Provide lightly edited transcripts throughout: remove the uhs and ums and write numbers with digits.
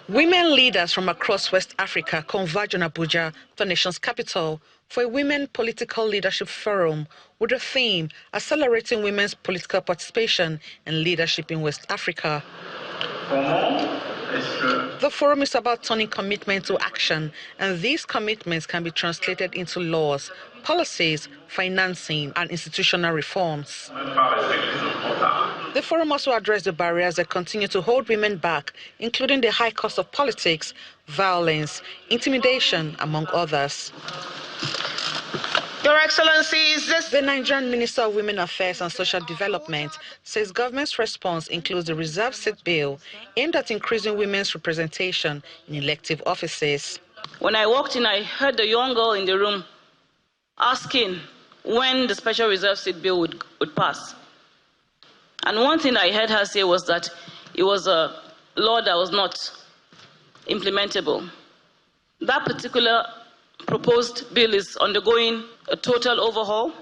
Women leaders from across West Africa converge on Abuja, the nation's capital, for a Women Political Leadership Forum with the theme Accelerating Women's Political Participation and Leadership in West Africa. The forum is about turning commitment to action, and these commitments can be translated into laws, policies, financing, and institutional reforms. The forum also addressed the barriers that continue to hold women back, including the high cost of politics, violence, intimidation, among others. Your Excellencies, The Nigerian Minister of Women Affairs and Social Development says government's response includes the reserved seat bill aimed at increasing women's representation in elective offices. When I walked in, I heard the young girl in the room asking when the special reserved seat bill would pass. And one thing I heard her say was that it was a law that was not implementable. That particular proposed bill is undergoing a total overhaul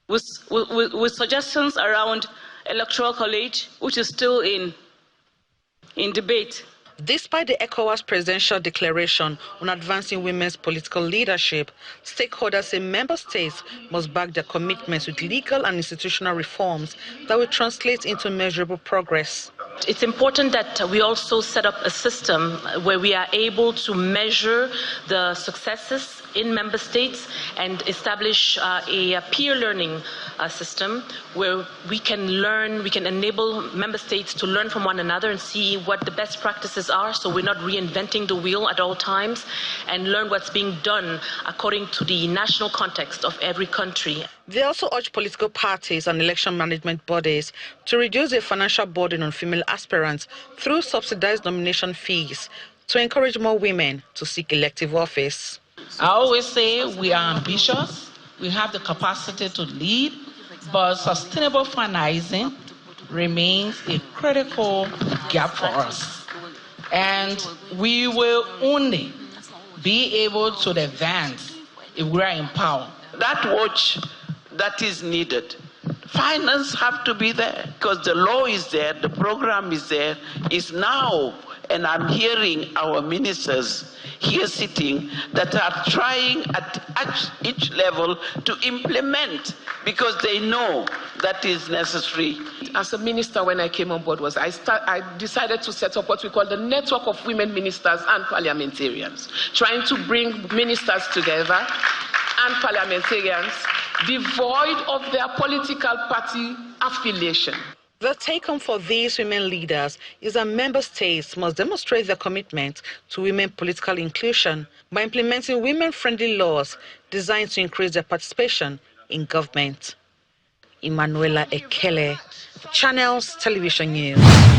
with suggestions around electoral college, which is still in debate. Despite the ECOWAS presidential declaration on advancing women's political leadership, stakeholders say member states must back their commitments with legal and institutional reforms that will translate into measurable progress. It's important that we also set up a system where we are able to measure the successes in member states and establish a peer learning system where we can learn, we can enable member states to learn from one another and see what the best practices are, so we're not reinventing the wheel at all times, and learn what's being done according to the national context of every country. They also urge political parties and election management bodies to reduce their financial burden on female aspirants through subsidized nomination fees to encourage more women to seek elective office. I always say we are ambitious, we have the capacity to lead, but sustainable financing remains a critical gap for us. And we will only be able to advance if we are in power. That watch that is needed. Finance have to be there because the law is there, the program is there, is now. And I'm hearing our ministers here sitting that are trying at each level to implement because they know that is necessary. As a minister, when I came on board, I decided to set up what we call the network of women ministers and parliamentarians, trying to bring ministers together and parliamentarians devoid of their political party affiliation. The take-home for these women leaders is that member states must demonstrate their commitment to women political inclusion by implementing women-friendly laws designed to increase their participation in government. Emanuela Ekele, Channels Television News.